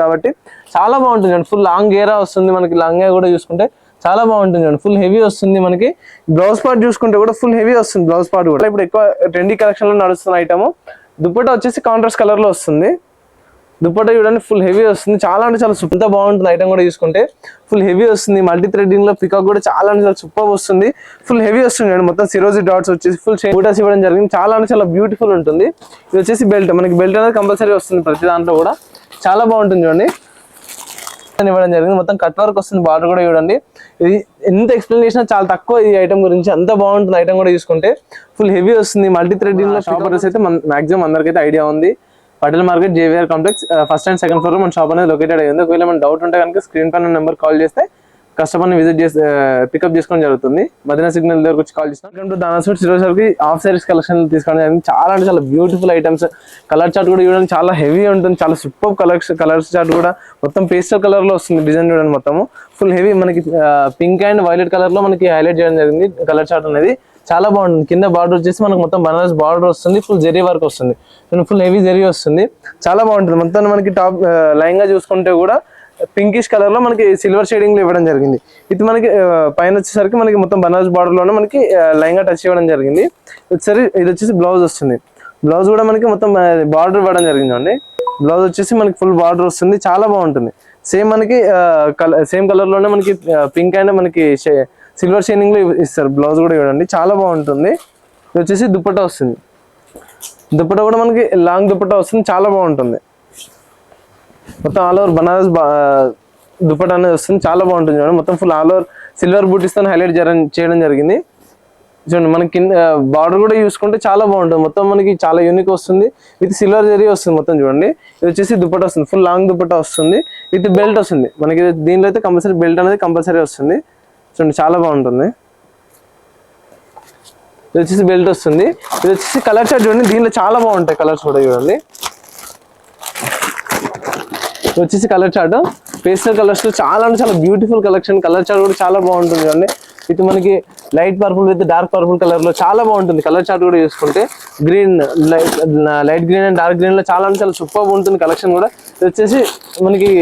కాబట్టి చాలా బాగుంటుంది. ఫుల్ లాంగ్ గేరా వస్తుంది మనకి. లాంగ్ కూడా చూసుకుంటే చాలా బాగుంటుంది. ఫుల్ హెవీ వస్తుంది మనకి. బ్లౌజ్ పార్ట్ చూసుకుంటే కూడా ఫుల్ హెవీ వస్తుంది. బ్లౌజ్ పార్ట్ కూడా ఇప్పుడు ఎక్కువ ట్రెండీ కలెక్షన్ లో నడుస్తున్న ఐటమ్. దుపట్టా వచ్చేసి కాంట్రాస్ట్ కలర్ లో వస్తుంది. దుపట్టా చూడండి ఫుల్ హెవీ వస్తుంది. చాలా అంటే చాలా సూపర్ బాగుంటుంది. ఐటమ్ కూడా చూసుకుంటే ఫుల్ హెవీ వస్తుంది. మల్టీ థ్రెడ్డింగ్ లో పికాక్ కూడా చాలా అంటే చాలా సూపర్ వస్తుంది. ఫుల్ హెవీ వస్తుంది. మొత్తం సిరోజీ డాట్స్ వచ్చేసి ఫుల్ బూటాస్ ఇవ్వడం జరిగింది. చాలా అంటే చాలా బ్యూటిఫుల్ ఉంటుంది. ఇది వచ్చేసి బెల్ట్. మనకి బెల్ట్ అనేది కంపల్సరీ వస్తుంది ప్రతి దాంట్లో కూడా. చాలా బాగుంటుంది చూడండి. ఇవ్వడం జరిగింది. మొత్తం కట్ వర్క్ వస్తుంది. బార్డర్ కూడా చూడండి. ఇది ఎంత ఎక్స్ప్లెయిన్ చేసినా చాలా తక్కువ ఈ ఐటమ్ గురించి. అంత బాగుంటుంది ఐటమ్ కూడా చూసుకుంటే. ఫుల్ హెవీ వస్తుంది. మల్టీ థ్రెడ్డింగ్ లో షాప్ అడ్రస్ అయితే మాక్సిమం అందరికైతే ఐడియా ఉంది. Patel market JVR complex first and second floor లో మన షాప్ అనేది లొకేటెడ్ అయ్యింది. ఒకవేళ మన డౌట్ ఉంటే కనుక స్క్రీన్ పైన నెంబర్ కాల్ చేస్తే కస్టమర్ని విజిట్ చేసి పికప్ చేసుకోవడం జరుగుతుంది. మదీనా సిగ్నల్ దగ్గర వచ్చి కాల్ చేస్తాం. దానా స్వీట్స్ ఈరోజుకి హాఫ్ సారీస్ కలెక్షన్ తీసుకోవడం జరిగింది. చాలా అంటే చాలా బ్యూటిఫుల్ ఐటమ్స్. కలర్ చార్ట్ కూడా చూడండి చాలా హెవీ ఉంటుంది. చాలా సూపర్ కలర్స్ చార్ట్ కూడా మొత్తం పేస్టల్ కలర్ లో వస్తుంది. డిజైన్ చూడండి మొత్తము ఫుల్ హెవీ. మనకి పింక్ అండ్ వైలెట్ కలర్ లో మనకి హైలైట్ చేయడం జరిగింది కలర్ చార్ట్ అనేది. చాలా బాగుంటుంది. కింద బార్డర్ వచ్చేసి మనకు మొత్తం బనారస్ బార్డర్ వస్తుంది. ఫుల్ జెరీ వర్క్ వస్తుంది. ఫుల్ హెవీ జెరీ వస్తుంది. చాలా బాగుంటుంది. మొత్తం మనకి టాప్ లైన్గా చూసుకుంటే కూడా పింకిష్ కలర్ లో మనకి సిల్వర్ షేడింగ్ లో ఇవ్వడం జరిగింది. ఇది మనకి పైన వచ్చేసరికి మనకి మొత్తం బనారస్ బార్డర్ లోనే మనకి లైన్గా టచ్ ఇవ్వడం జరిగింది. ఇది వచ్చేసి బ్లౌజ్ వస్తుంది. బ్లౌజ్ కూడా మనకి మొత్తం బార్డర్ ఇవ్వడం జరిగింది అండి. బ్లౌజ్ వచ్చేసి మనకి ఫుల్ బార్డర్ వస్తుంది. చాలా బాగుంటుంది. సేమ్ మనకి సేమ్ కలర్ లోనే మనకి పింక్ అండ్ మనకి సిల్వర్ షైనింగ్ లో ఇస్తారు. బ్లౌజ్ కూడా చూడండి చాలా బాగుంటుంది. ఇది వచ్చేసి దుపట్టా వస్తుంది. దుపట్టా కూడా మనకి లాంగ్ దుపట్టా వస్తుంది. చాలా బాగుంటుంది. మొత్తం ఆల్ ఓవర్ బనారస్ దుపట్టా అనేది వస్తుంది. చాలా బాగుంటుంది చూడండి. మొత్తం ఫుల్ ఆల్ ఓవర్ సిల్వర్ బూటీస్తో హైలైట్ చేయడం జరిగింది. చూడండి మనకి కింద బార్డర్ కూడా చూసుకుంటే చాలా బాగుంటుంది. మొత్తం మనకి చాలా యూనిక్ వస్తుంది. విత్ సిల్వర్ జరీ వస్తుంది మొత్తం చూడండి. ఇది వచ్చేసి దుపట్టా వస్తుంది. ఫుల్ లాంగ్ దుపట్టా వస్తుంది. విత్ బెల్ట్ వస్తుంది. మనకి దీనిలో అయితే కంపల్సరీ బెల్ట్ అనేది కంపల్సరీ వస్తుంది. చూడండి చాలా బాగుంటుంది. ఇది వచ్చేసి బెల్ట్ వస్తుంది. ఇది వచ్చేసి కలర్ చార్ట్ చూడండి. దీనిలో చాలా బాగుంటాయి కలర్స్ కూడా చూడండి. ఇది వచ్చేసి కలర్ చార్ట్. పేస్టల్ కలర్స్ లో చాలా అంటే చాలా బ్యూటిఫుల్ కలెక్షన్. కలర్ చార్ట్ కూడా చాలా బాగుంటుంది చూడండి. ఇది మనకి light purple with dark purple colour లో చాలా బాగుంటుంది. కలర్ చార్ట్ కూడా చూసుకుంటే green light green and dark green లో చాలా అంటే చాలా సూపర్ ఉంటుంది కలెక్షన్ కూడా. ఇది వచ్చేసి మనకి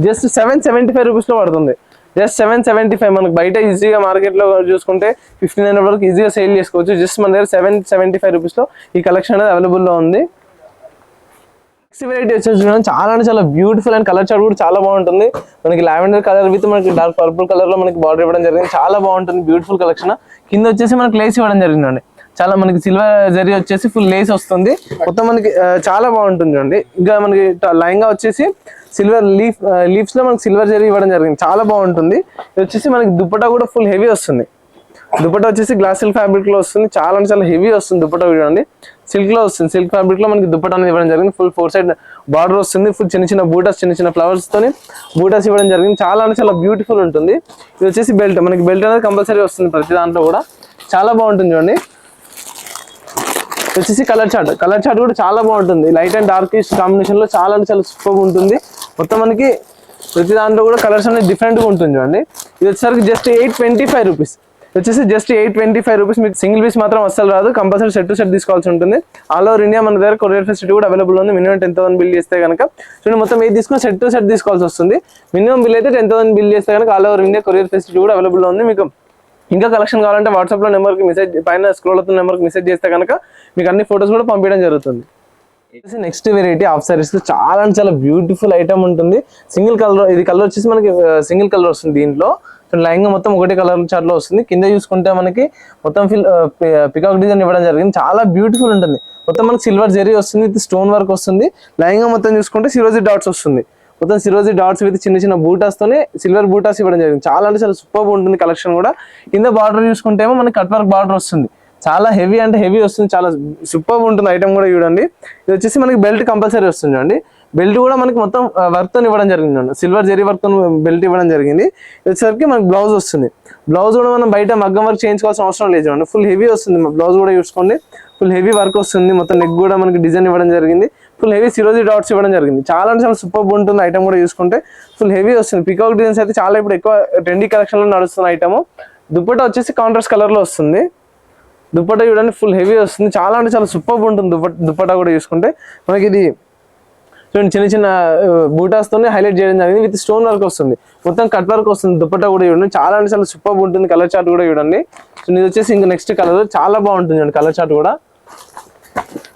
జస్ట్ 775 రూపీస్ లో పడుతుంది. జస్ట్ 775. మనకి బయట ఈజీగా మార్కెట్ లో చూసుకుంటే 1500 వరకు ఈజీగా సేల్ చేసుకోవచ్చు. జస్ట్ మన దగ్గర 775 రూపీస్ లో ఈ కలెక్షన్ అనేది అవైలబుల్ లో ఉంది. నెక్స్ట్ వెరైటీ వచ్చేసి చాలా అంటే చాలా బ్యూటిఫుల్ అండ్ కలర్ చార్ట్ కూడా చాలా బాగుంటుంది. మనకి లావెండర్ కలర్ విత్ మనకి డార్క్ పర్పుల్ కలర్ లో మనకి బార్డర్ ఇవ్వడం జరిగింది. చాలా బాగుంటుంది. Beautiful collection. కింద వచ్చేసి మనకి లేస్ ఇవ్వడం జరిగిందండి. చాలా మనకి సిల్వర్ జరీ వచ్చేసి ఫుల్ లేస్ వస్తుంది. మొత్తం మనకి చాలా బాగుంటుంది చూడండి. ఇంకా మనకి లైన్గా వచ్చేసి సిల్వర్ లీవ్స్ లో మనకి సిల్వర్ జరీ ఇవ్వడం జరిగింది. చాలా బాగుంటుంది. ఇది వచ్చేసి మనకి దుపట్టా కూడా ఫుల్ హెవీ వస్తుంది. దుపట్టా వచ్చేసి గ్లాస్ సిల్క్ ఫ్యాబ్రిక్ లో వస్తుంది. చాలా అంటే చాలా హెవీ వస్తుంది. దుపట్టా చూడండి సిల్క్ లో వస్తుంది. సిల్క్ ఫ్యాబ్రిక్ లో మనకి దుపట్టా అనేది ఇవ్వడం జరిగింది. ఫుల్ 4 సైడ్ బార్డర్ వస్తుంది. ఫుల్ చిన్న చిన్న బూటాస్, చిన్న చిన్న ఫ్లవర్స్ తోని బూటాస్ ఇవ్వడం జరిగింది. చాలా అంటే చాలా బ్యూటిఫుల్ ఉంటుంది. ఇది వచ్చేసి బెల్ట్. మనకి బెల్ట్ అనేది కంపల్సరీ వస్తుంది ప్రతి దాంట్లో కూడా. చాలా బాగుంటుంది చూడండి. వచ్చేసి కలర్ చార్ట్. కలర్ చార్ట్ కూడా చాలా బాగుంటుంది. లైట్ అండ్ డార్క్ కాంబినేషన్ లో చాలా అంటే చాలా సూపర్ ఉంటుంది. మొత్తం మనకి ప్రతి దాంట్లో కూడా కలర్స్ అనేది డిఫరెంట్ గా ఉంటుంది చూడండి. ఇది వచ్చేసరికి జస్ట్ 825 రూపీస్. వచ్చేసి జస్ట్ 825 రూపీస్. మీకు సింగిల్ పీస్ మాత్రం అస్సలు రాదు. కంపల్సరీ సెట్ టు సెట్ తీసుకోవాల్సి ఉంటుంది. ఆల్ ఓవర్ ఇండియా మన దగ్గర కొరియర్ ఫెసిలిటీ కూడా అవైలబుల్ ఉంది. మినిమం 10,000 బిల్ చేస్తే కనుక చూడండి మొత్తం ఏది తీసుకుని సెట్ టు సెట్ తీసుకోవాల్సి వస్తుంది. మినిమం బిల్ అయితే 10,000 బిల్ చేస్తే కనుక all over India courier facility కూడా అవైలబుల్ ఉంది. మీకు ఇంకా కలెక్షన్ కావాలంటే వాట్సాప్ లో నెంబర్కి మెసేజ్, పైన స్క్రోల్ అవుతున్న నెంబర్కి మెసేజ్ చేస్తే కనుక మీకు అన్ని ఫొటోస్ కూడా పంపించడం జరుగుతుంది. నెక్స్ట్ వెరైటీ ఆఫ్ సారీస్ చాలా అంటే చాలా బ్యూటిఫుల్ ఐటమ్ ఉంటుంది. Single colour. ఇది కలర్ వచ్చేసి మనకి సింగిల్ కలర్ వస్తుంది. దీంట్లో లైన్గా మొత్తం ఒకటే కలర్ చార్ట్ లో వస్తుంది. కింద చూసుకుంటే మనకి మొత్తం పికాక్ డిజైన్ ఇవ్వడం జరిగింది. చాలా బ్యూటిఫుల్ ఉంటుంది. మొత్తం మనకి సిల్వర్ జెరీ వస్తుంది. ఇది స్టోన్ వర్క్ వస్తుంది. లైన్గా మొత్తం చూసుకుంటే సిరోజీ డాట్స్ వస్తుంది. మొత్తం సిరోజీ డాట్స్ విత్ చిన్న చిన్న బూటాస్ తోనే సిల్వర్ బూటాస్ ఇవ్వడం జరిగింది. చాలా అంటే చాలా సూపర్ ఉంటుంది కలెక్షన్ కూడా. కింద బార్డర్ చూసుకుంటే ఏమో మనకి కట్ వర్క్ బార్డర్ వస్తుంది. చాలా హెవీ అంటే హెవీ వస్తుంది. చాలా సూపర్ ఉంటుంది ఐటమ్ కూడా చూడండి. ఇది వచ్చేసి మనకి బెల్ట్ కంపల్సరీ వస్తుంది చూడండి. బెల్ట్ కూడా మనకి మొత్తం వర్క్ తో ఇవ్వడం జరిగింది అండి. సిల్వర్ జెరీ వర్క్ తో బెల్ట్ ఇవ్వడం జరిగింది. వచ్చేసరికి మనకి బ్లౌజ్ వస్తుంది. బ్లౌజ్ కూడా మనం బయట మగ్గం వర్క్ చేయించుకోవాల్సిన అవసరం లేదు చూడండి. ఫుల్ హెవీ వస్తుంది. బ్లౌజ్ కూడా చూసుకోండి ఫుల్ హెవీ వర్క్ వస్తుంది. మొత్తం నెక్ కూడా మనకి డిజైన్ ఇవ్వడం జరిగింది. ఫుల్ హెవీ సిరోజీ డాట్స్ ఇవ్వడం జరిగింది. చాలా అంటే చాలా సూపర్ ఉంటుంది ఐటమ్ కూడా చూసుకుంటే. ఫుల్ హెవీ వస్తుంది. పికాక్ డిజైన్స్ అయితే చాలా ఇప్పుడు ఎక్కువ ట్రెండీ కలెక్షన్ లో నడుస్తున్న ఐటమ్. దుపట్టా వచ్చేసి కాంట్రాస్ట్ కలర్ లో వస్తుంది. దుపట్టా చూడండి ఫుల్ హెవీ వస్తుంది. చాలా అంటే చాలా సూపర్ ఉంటుంది. దుపట్టా కూడా చూసుకుంటే మనకి ఇది చూడండి చిన్న చిన్న బూటాస్ తోనే హైలైట్ చేయడం జరిగింది. విత్ స్టోన్ వర్క్ వస్తుంది, మొత్తం కట్ వర్క్ వస్తుంది. దుపట్టా కూడా చూడండి చాలా అంటే చాలా సూపర్ ఉంటుంది. కలర్ చార్ట్ కూడా చూడండి. సో ఇది వచ్చేసి ఇంకా నెక్స్ట్ కలర్ చాలా బాగుంటుంది అండి. కలర్ చార్ట్ కూడా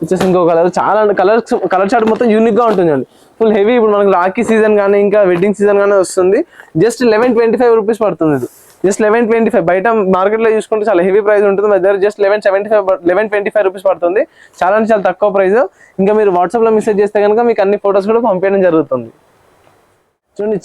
వచ్చేసి ఇంకో కలర్ చాలా కలర్ చార్ట్ మొత్తం యూనిక్ గా ఉంటుంది అండి. Full heavy. ఇప్పుడు మనకి రాఖీ సీజన్ కానీ ఇంకా వెడ్డింగ్ సీజన్ కానీ వస్తుంది. జస్ట్ 1125 రూపీస్ పడుతుంది. ఇది జస్ట్ 1125. బయట మార్కెట్ లో చూసుకుంటే చాలా హెవీ ప్రైస్ ఉంటుంది. మన దగ్గర జస్ట్ 1125 రూపీస్ పడుతుంది. చాలా అంటే చాలా తక్కువ ప్రైస్. ఇంకా మీరు వాట్సాప్ లో మెసేజ్ చేస్తే కనుక మీకు అన్ని ఫొటోస్ కూడా పంపించడం జరుగుతుంది. చూడండి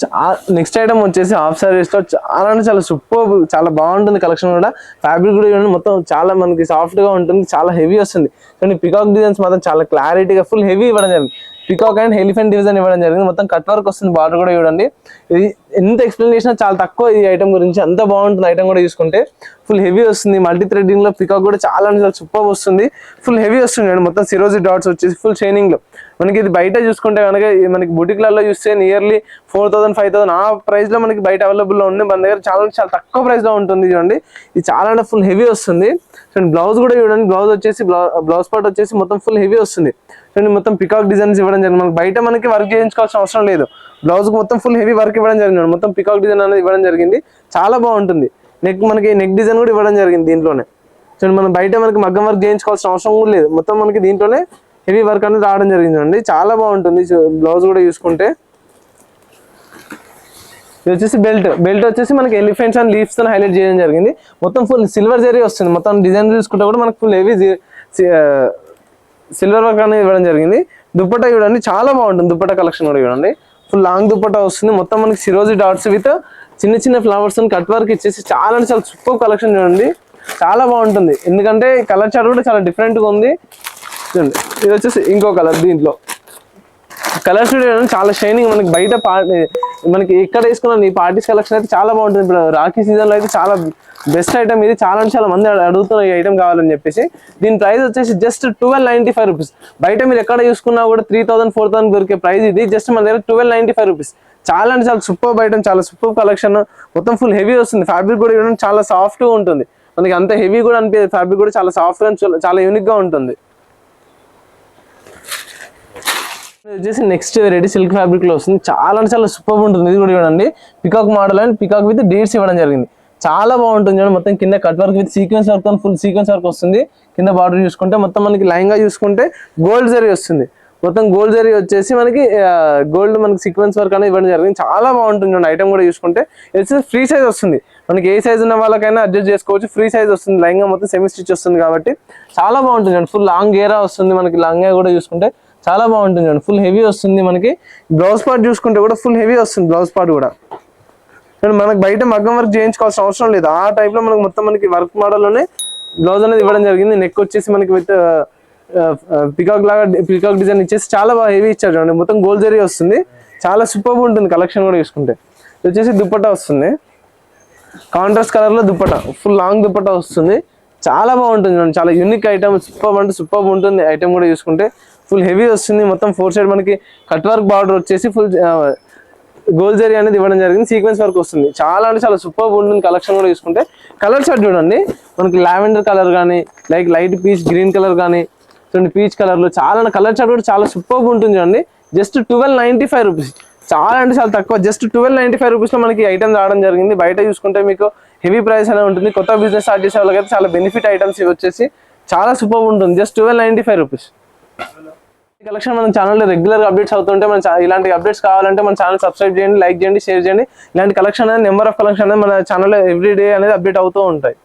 నెక్స్ట్ ఐటమ్ వచ్చేసి హాఫ్ సారీస్ తో చాలా అంటే చాలా సూపర్, చాలా బాగుంటుంది కలెక్షన్ కూడా. ఫ్యాబ్రిక్ కూడా చూడండి మొత్తం చాలా మనకి సాఫ్ట్ గా ఉంటుంది, చాలా హెవీ వస్తుంది. చూడండి పికాక్ డిజైన్స్ మాత్రం చాలా క్లారిటీగా ఫుల్ హెవీ ఇవ్వడం జరిగింది. పికాక్ అండ్ ఎలిఫెంట్ డిజైన్ ఇవ్వడం జరిగింది. మొత్తం కట్ వర్క్ వస్తుంది. బార్డర్ కూడా చూడండి. ఇది ఎంత ఎక్స్ప్లెయిన్ చేసినా చాలా తక్కువ ఈ ఐటమ్ గురించి. అంత బాగుంటుంది ఐటమ్ కూడా చూసుకుంటే. ఫుల్ హెవీ వస్తుంది. మల్టీ థ్రెడ్డింగ్ లో పికాక్ కూడా చాలా అంటే చాలా సూపర్ వస్తుంది. ఫుల్ హెవీ వస్తుంది. మొత్తం సిరోజీ డాట్స్ వచ్చేసి ఫుల్ షైనింగ్ లో. మనకి ఇది బయట చూసుకుంటే కనుక మనకి బుటిక్లలో చూస్తే నియర్లీ 4000 5000 ఆ ప్రైస్ లో మనకి బయట అవైలబుల్ లో ఉంది. మన దగ్గర చాలా చాలా తక్కువ ప్రైస్ లో ఉంటుంది. చూడండి ఇది చాలా అంటే ఫుల్ హెవీ వస్తుంది. చూడండి బ్లౌజ్ కూడా చూడండి. బ్లౌజ్ వచ్చేసి బ్లౌజ్ పార్ట్ వచ్చేసి మొత్తం ఫుల్ హెవీ వస్తుంది. చూడండి మొత్తం పికాక్ డిజైన్స్ ఇవ్వడం జరిగింది. మనకి బయట మనకి వర్క్ చేయించుకోవాల్సిన అవసరం లేదు. బ్లౌజ్ మొత్తం ఫుల్ హెవీ వర్క్ ఇవ్వడం జరిగింది. మొత్తం పికాక్ డిజైన్ అనేది ఇవ్వడం జరిగింది. చాలా బాగుంటుంది. మనకి నెక్ డిజైన్ కూడా ఇవ్వడం జరిగింది దీంట్లోనే. చూడండి మనం బయట మనకి మగ్గం వర్క్ చేయించుకోవాల్సిన అవసరం కూడా లేదు. మొత్తం మనకి దీంట్లోనే హెవీ వర్క్ అనేది రావడం జరిగిందండి. చాలా బాగుంటుంది. బ్లౌజ్ కూడా చూసుకుంటే ఇది వచ్చేసి బెల్ట్ వచ్చేసి మనకి ఎలిఫెంట్స్ అండ్ లీవ్స్ తో హైలైట్ చేయడం జరిగింది. మొత్తం ఫుల్ సిల్వర్ జరీ వస్తుంది. మొత్తం డిజైన్ చూసుకుంటే కూడా మనకి ఫుల్ హెవీ సిల్వర్ వర్క్ అనేది ఇవ్వడం జరిగింది. దుపట్టా చూడండి చాలా బాగుంటుంది. దుపట్టా కలెక్షన్ కూడా చూడండి ఫుల్ లాంగ్ దుపట్టా వస్తుంది. మొత్తం మనకి సిరోజీ డాట్స్ విత్ చిన్న చిన్న ఫ్లవర్స్ కట్ వర్క్ ఇచ్చేసి చాలా అంటే చాలా సూపర్ కలెక్షన్ చూడండి. చాలా బాగుంటుంది. ఎందుకంటే కలర్ చార్ట్ కూడా చాలా డిఫరెంట్ గా ఉంది. చూడండి ఇది వచ్చేసి ఇంకో కలర్. దీంట్లో కలర్స్ చాలా షైనింగ్. మనకి బయట మనకి ఎక్కడ వేసుకున్నాను ఈ పార్టీస్ కలెక్షన్ అయితే చాలా బాగుంటుంది. ఇప్పుడు రాఖీ సీజన్ లో అయితే చాలా బెస్ట్ ఐటమ్ ఇది. చాలా అంటే చాలా మంది అడుగుతున్నారు ఈ ఐటమ్ కావాలని చెప్పేసి. దీని ప్రైస్ వచ్చేసి జస్ట్ 1295 రూపీస్. బయట మీరు ఎక్కడ చూసుకున్నా కూడా 3000 4000 దొరికే ప్రైస్ ఇది. జస్ట్ మన దగ్గర 1295 రూపీస్. చాలా అంటే చాలా సూపర్ ఐటమ్, చాలా సూపర్ కలెక్షన్. మొత్తం ఫుల్ హెవీ వస్తుంది. ఫ్యాబ్రిక్ కూడా చాలా సాఫ్ట్ గా ఉంటుంది. మనకి అంత హెవీ కూడా అనిపించదు. ఫ్యాబ్రిక్ కూడా చాలా సాఫ్ట్ గా చాలా యూనిక్ గా ఉంటుంది. వచ్చేసి నెక్స్ట్ వెరైటీ సిల్క్ ఫ్యాబ్రిక్ లో వస్తుంది. చాలా అంటే చాలా సూపర్ ఉంటుంది. ఇది కూడా చూడండి peacock model and peacock with dates ఇవ్వడం జరిగింది. చాలా బాగుంటుంది చూడండి. మొత్తం కింద cut work with sequence work తో ఫుల్ సీక్వెన్స్ వర్క్ వస్తుంది. కింద బార్డర్ చూసుకుంటే మొత్తం మనకి లైన్ గా చూసుకుంటే గోల్డ్ జరీ వస్తుంది. మొత్తం గోల్డ్ జరీ వచ్చేసి మనకి గోల్డ్ మనకి సీక్వెన్స్ వర్క్ అనేది ఇవ్వడం జరిగింది. చాలా బాగుంటుంది చూడండి. ఐటమ్ కూడా చూసుకుంటే వచ్చేసి ఫ్రీ సైజ్ వస్తుంది. మనకి ఏ సైజ్ ఉన్న వాళ్ళకైనా అడ్జస్ట్ చేసుకోవచ్చు. ఫ్రీ సైజ్ వస్తుంది. లైంగా మొత్తం సెమీ స్టిచ్ వస్తుంది కాబట్టి చాలా బాగుంటుంది చూడండి. ఫుల్ లాంగ్ గేరా వస్తుంది. మనకి లంగా కూడా చూసుకుంటే చాలా బాగుంటుంది చూడండి. ఫుల్ హెవీ వస్తుంది. మనకి బ్లౌజ్ పార్ట్ చూసుకుంటే కూడా ఫుల్ హెవీ వస్తుంది. బ్లౌజ్ పార్ట్ కూడా మనకి బయట మగ్గం వర్క్ చేయించుకోవాల్సిన అవసరం లేదు. ఆ టైప్ లో మనకి మొత్తం మనకి వర్క్ మోడల్ లోనే బ్లౌజ్ అనేది ఇవ్వడం జరిగింది. నెక్ వచ్చేసి మనకి విత్ పికాక్ డిజైన్ ఇచ్చేసి చాలా బాగా హెవీ ఇచ్చారు చూడండి. మొత్తం గోల్డ్ జరీ వస్తుంది. చాలా సూపర్ ఉంటుంది కలెక్షన్ కూడా చూసుకుంటే. ఇది వచ్చేసి దుపట్టా వస్తుంది. కాంట్రాస్ట్ కలర్ లో దుపట్టా ఫుల్ లాంగ్ దుపట్టా వస్తుంది. చాలా బాగుంటుంది చూడండి. చాలా యూనిక్ ఐటమ్. సూపర్ అంటే సూపర్ ఉంటుంది ఐటమ్ కూడా చూసుకుంటే. ఫుల్ హెవీ వస్తుంది. మొత్తం 4 సైడ్ మనకి కట్ వర్క్ బార్డర్ వచ్చేసి ఫుల్ గోల్డ్ జరీ అనేది ఇవ్వడం జరిగింది. సీక్వెన్స్ వర్క్ వస్తుంది. చాలా అంటే చాలా సూపర్ ఉంటుంది కలెక్షన్ కూడా చూసుకుంటే. కలర్ చార్ట్ చూడండి. మనకి లావెండర్ కలర్ కానీ లైట్ పీచ్ గ్రీన్ కలర్ కానీ చూడండి పీచ్ కలర్ లో చాలా కలర్ చార్ట్ కూడా చాలా సూపర్ ఉంటుంది చూడండి. Just 1295 rupees. చాలా అంటే చాలా తక్కువ. జస్ట్ 1295 రూపీస్ లో మనకి ఐటమ్ రావడం జరిగింది. బయట చూసుకుంటే మీకు హెవీ ప్రైస్ అనేది ఉంటుంది. కొత్త బిజినెస్ స్టార్ట్ చేసే వాళ్ళకైతే చాలా బెనిఫిట్ ఐటమ్స్ ఇవి వచ్చేసి చాలా సూపర్ ఉంటుంది. Just 1295 rupees. కలెక్షన్ మన ఛానల్లో రెగ్యులర్ అప్డేట్స్ అవుతుంటే ఇలాంటి అప్డేట్స్ కావాలంటే మన ఛానల్ సబ్స్క్రైబ్ చేయండి, లైక్ చేయండి, షేర్ చేయండి. ఇలాంటి కలెక్షన్ అనేది నెంబర్ ఆఫ్ కలెక్షన్ అనేది మన ఛానల్లో ఎవ్రీ డే అనేది అప్డేట్ అవుతూ ఉంటాయి.